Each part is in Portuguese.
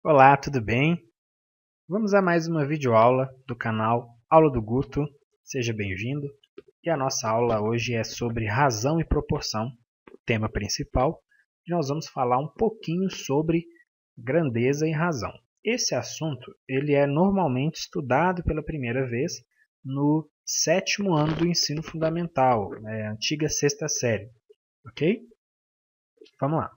Olá, tudo bem? Vamos a mais uma videoaula do canal Aula do Guto. Seja bem-vindo. E a nossa aula hoje é sobre razão e proporção, tema principal. E nós vamos falar um pouquinho sobre grandeza e razão. Esse assunto ele é normalmente estudado pela primeira vez no 7º ano do ensino fundamental, antiga 6ª série. Ok? Vamos lá.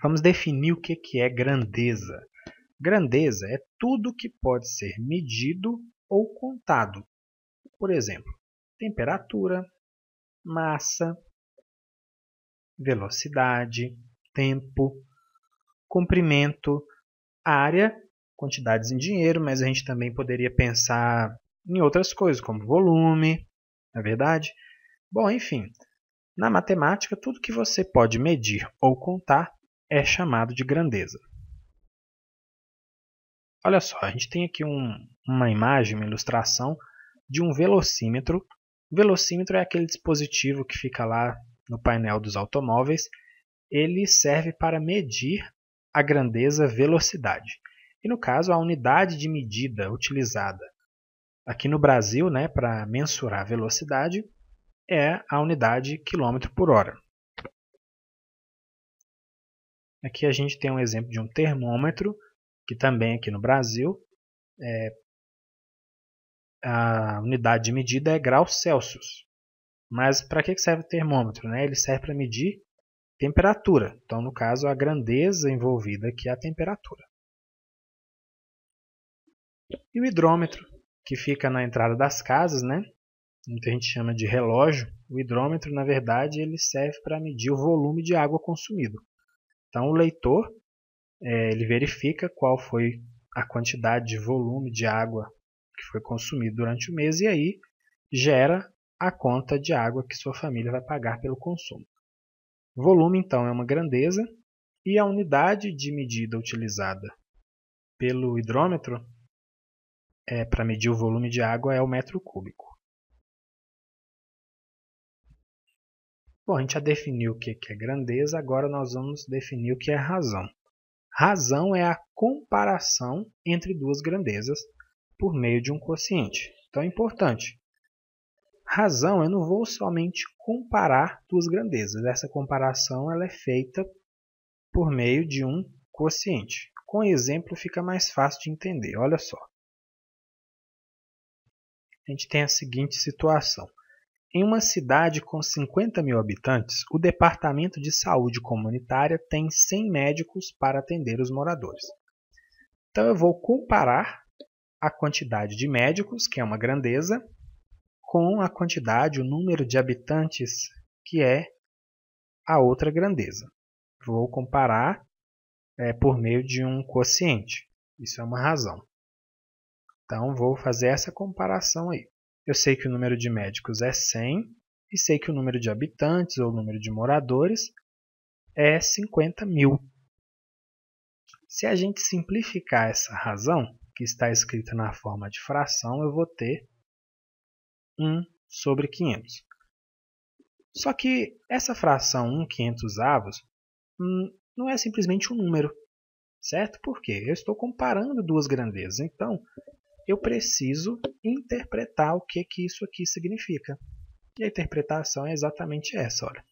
Vamos definir o que é grandeza. Grandeza é tudo que pode ser medido ou contado. Por exemplo, temperatura, massa, velocidade, tempo, comprimento, área, quantidades em dinheiro, mas a gente também poderia pensar em outras coisas, como volume, não é verdade? Bom, enfim, na matemática, tudo que você pode medir ou contar é chamado de grandeza. Olha só, a gente tem aqui uma imagem, uma ilustração de um velocímetro. O velocímetro é aquele dispositivo que fica lá no painel dos automóveis. Ele serve para medir a grandeza velocidade. E no caso, a unidade de medida utilizada aqui no Brasil, para mensurar a velocidade é a unidade quilômetro por hora. Aqui a gente tem um exemplo de um termômetro, que também aqui no Brasil a unidade de medida é graus Celsius. Mas para que serve o termômetro? Ele serve para medir temperatura. Então, no caso, a grandeza envolvida aqui é a temperatura. E o hidrômetro, que fica na entrada das casas, muita gente chama de relógio. O hidrômetro, na verdade, ele serve para medir o volume de água consumido. Então, o leitor ele verifica qual foi a quantidade de volume de água que foi consumido durante o mês e aí gera a conta de água que sua família vai pagar pelo consumo. Volume, então, é uma grandeza e a unidade de medida utilizada pelo hidrômetro para medir o volume de água é o metro cúbico. Bom, a gente já definiu o que é grandeza, agora nós vamos definir o que é razão. Razão é a comparação entre duas grandezas por meio de um quociente. Então é importante. Razão, eu não vou somente comparar duas grandezas. Essa comparação ela é feita por meio de um quociente. Com exemplo fica mais fácil de entender. Olha só. A gente tem a seguinte situação. Em uma cidade com 50 mil habitantes, o Departamento de Saúde Comunitária tem 100 médicos para atender os moradores. Então eu vou comparar a quantidade de médicos, que é uma grandeza, com a quantidade, o número de habitantes, que é a outra grandeza. Vou comparar por meio de um quociente. Isso é uma razão. Então, vou fazer essa comparação aí. Eu sei que o número de médicos é 100 e sei que o número de habitantes ou o número de moradores é 50 mil. Se a gente simplificar essa razão, que está escrita na forma de fração, eu vou ter 1 sobre 500. Só que essa fração 1/500 não é simplesmente um número, certo? Por quê? Eu estou comparando duas grandezas, então eu preciso interpretar o que isso aqui significa. E a interpretação é exatamente essa. Olha.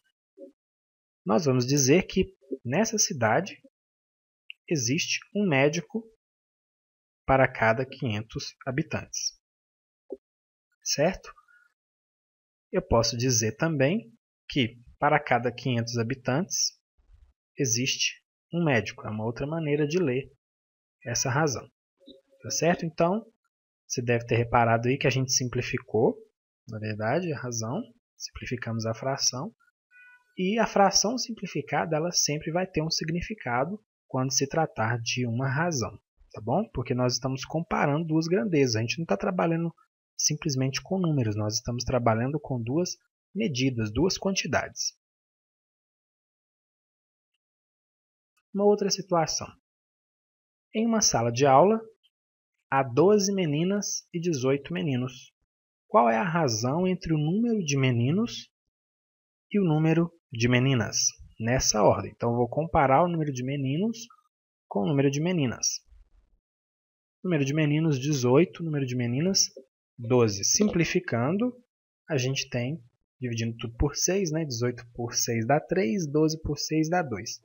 Nós vamos dizer que nessa cidade existe um médico para cada 500 habitantes. Certo? Eu posso dizer também que para cada 500 habitantes existe um médico. É uma outra maneira de ler essa razão. Tá certo? Então, você deve ter reparado aí que a gente simplificou, na verdade, a razão. Simplificamos a fração. E a fração simplificada, ela sempre vai ter um significado quando se tratar de uma razão. Tá bom? Porque nós estamos comparando duas grandezas. A gente não está trabalhando simplesmente com números. Nós estamos trabalhando com duas medidas, duas quantidades. Uma outra situação. Em uma sala de aula, há 12 meninas e 18 meninos. Qual é a razão entre o número de meninos e o número de meninas? Nessa ordem. Então, eu vou comparar o número de meninos com o número de meninas. Número de meninos, 18. Número de meninas, 12. Simplificando, a gente tem, dividindo tudo por 6, né? 18 por 6 dá 3, 12 por 6 dá 2.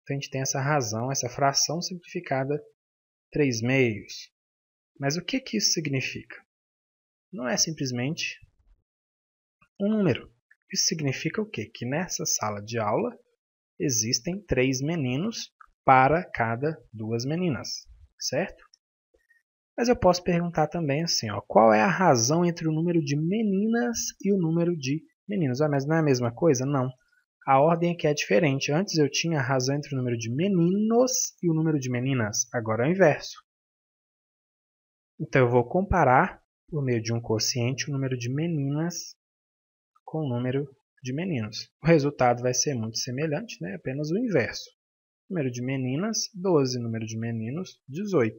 Então, a gente tem essa razão, essa fração simplificada 3/2. Mas o que isso significa? Não é simplesmente um número. Isso significa o quê? Que nessa sala de aula existem 3 meninos para cada 2 meninas, certo? Mas eu posso perguntar também assim, ó, qual é a razão entre o número de meninas e o número de meninos? Mas não é a mesma coisa? Não. A ordem aqui é diferente. Antes eu tinha a razão entre o número de meninos e o número de meninas. Agora é o inverso. Então eu vou comparar, por meio de um quociente, o número de meninas com o número de meninos. O resultado vai ser muito semelhante, né? Apenas o inverso. Número de meninas, 12. Número de meninos, 18.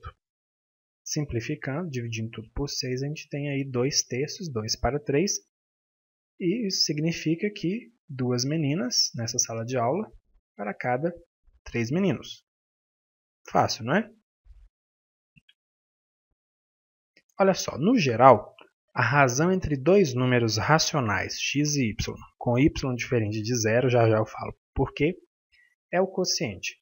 Simplificando, dividindo tudo por 6, a gente tem aí 2/3, 2 para 3. E isso significa que 2 meninas nessa sala de aula para cada 3 meninos. Fácil, não é? Olha só, no geral, a razão entre dois números racionais, x e y, com y diferente de zero, já eu falo por quê, é o quociente.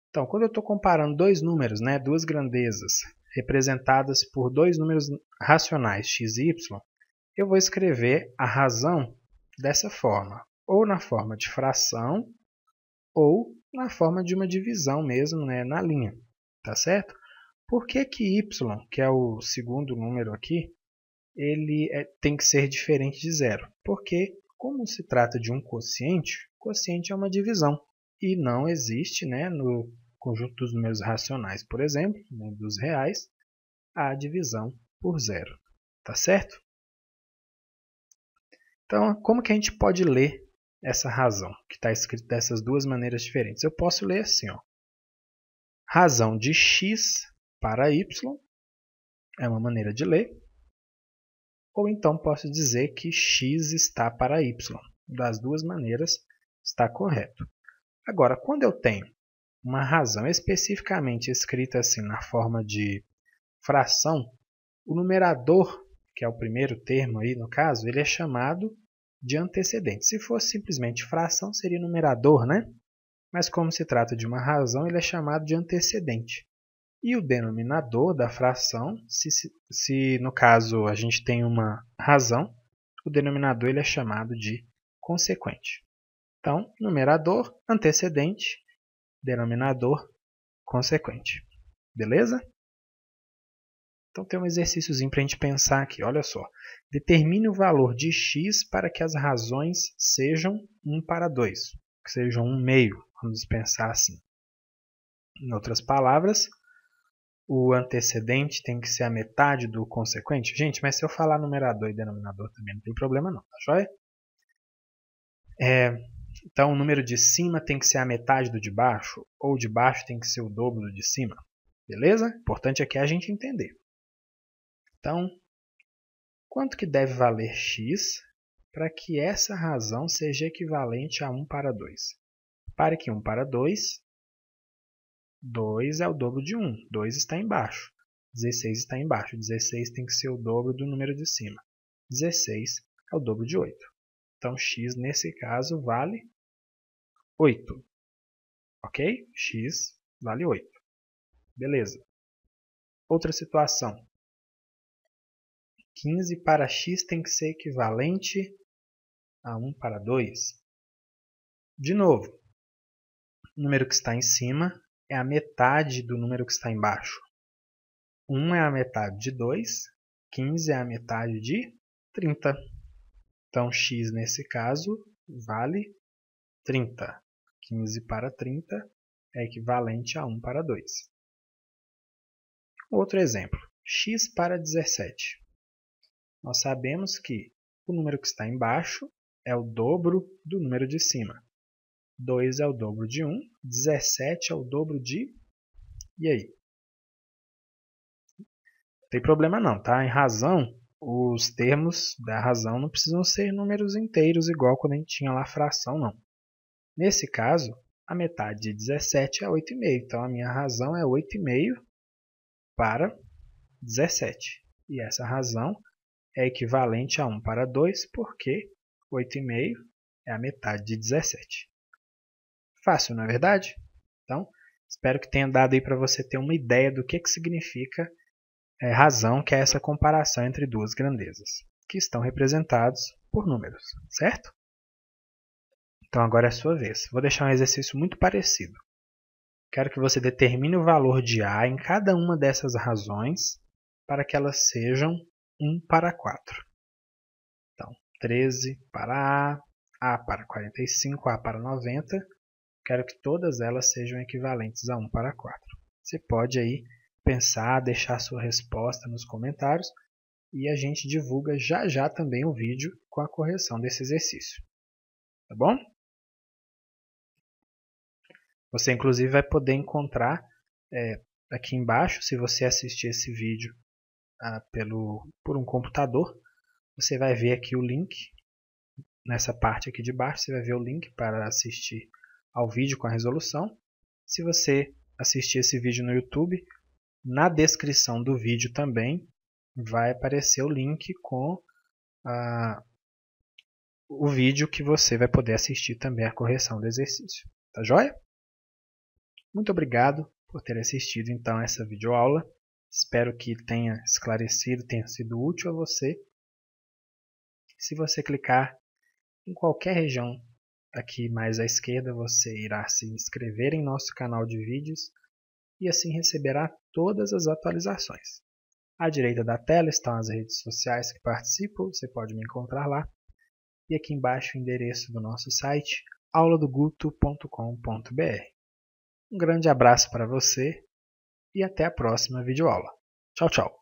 Então, quando eu estou comparando dois números, né, duas grandezas, representadas por dois números racionais, x e y, eu vou escrever a razão dessa forma, ou na forma de fração, ou na forma de uma divisão mesmo, né, na linha, tá certo? Por que y, que é o segundo número aqui, ele tem que ser diferente de zero? Porque, como se trata de um quociente, quociente é uma divisão, e não existe, né, no conjunto dos números racionais, por exemplo, né, dos reais, a divisão por zero, tá certo? Então, como que a gente pode ler essa razão, que está escrita dessas duas maneiras diferentes? Eu posso ler assim, ó. Razão de x para y é uma maneira de ler, ou então posso dizer que x está para y. Das duas maneiras está correto. Agora, quando eu tenho uma razão especificamente escrita assim na forma de fração, o numerador, que é o primeiro termo aí no caso, ele é chamado de antecedente. Se fosse simplesmente fração, seria numerador, né? Mas como se trata de uma razão, ele é chamado de antecedente. E o denominador da fração, se no caso a gente tem uma razão, o denominador ele é chamado de consequente. Então, numerador, antecedente, denominador, consequente. Beleza? Então tem um exercíciozinho para a gente pensar aqui. Olha só. Determine o valor de x para que as razões sejam 1 para 2. Que sejam 1/2. Vamos pensar assim. Em outras palavras, o antecedente tem que ser a metade do consequente. Gente, mas se eu falar numerador e denominador também não tem problema não, tá joia? Então o número de cima tem que ser a metade do de baixo, ou o de baixo tem que ser o dobro do de cima. Beleza? O importante aqui é a gente entender. Então, quanto que deve valer x para que essa razão seja equivalente a 1 para 2? Para que 1 para 2, 2 é o dobro de 1. 2 está embaixo. 16 está embaixo. 16 tem que ser o dobro do número de cima. 16 é o dobro de 8. Então, x nesse caso vale 8. Ok? X vale 8. Beleza. Outra situação. 15 para x tem que ser equivalente a 1 para 2. De novo, o número que está em cima é a metade do número que está embaixo. 1 é a metade de 2, 15 é a metade de 30. Então, x nesse caso vale 30. 15 para 30 é equivalente a 1 para 2. Outro exemplo, x para 17. Nós sabemos que o número que está embaixo é o dobro do número de cima. 2 é o dobro de 1, 17 é o dobro de... E aí? Não tem problema não, tá? Em razão, os termos da razão não precisam ser números inteiros igual quando a gente tinha lá a fração, não. Nesse caso, A metade de 17 é 8,5. Então, a minha razão é 8,5 para 17. E essa razão é equivalente a 1 para 2, porque 8,5 é a metade de 17. Fácil, não é verdade? Então, espero que tenha dado aí para você ter uma ideia do que significa razão, que é essa comparação entre duas grandezas, que estão representados por números, certo? Então agora é a sua vez. Vou deixar um exercício muito parecido. Quero que você determine o valor de A em cada uma dessas razões para que elas sejam 1 para 4. Então, 13 para A para 45, A para 90. Quero que todas elas sejam equivalentes a 1 para 4. Você pode aí pensar, deixar sua resposta nos comentários e a gente divulga já já também o vídeo com a correção desse exercício. Tá bom? Você inclusive vai poder encontrar aqui embaixo, se você assistir esse vídeo por um computador, você vai ver aqui o link, nessa parte aqui de baixo, você vai ver o link para assistir ao vídeo com a resolução. Se você assistir esse vídeo no YouTube, na descrição do vídeo também vai aparecer o link com o vídeo que você vai poder assistir também a correção do exercício. Tá joia? Muito obrigado por ter assistido então essa videoaula. Espero que tenha esclarecido, tenha sido útil a você. Se você clicar em qualquer região aqui mais à esquerda, você irá se inscrever em nosso canal de vídeos e assim receberá todas as atualizações. À direita da tela estão as redes sociais que participam, você pode me encontrar lá. E aqui embaixo o endereço do nosso site, auladoguto.com.br. Um grande abraço para você e até a próxima videoaula. Tchau, tchau!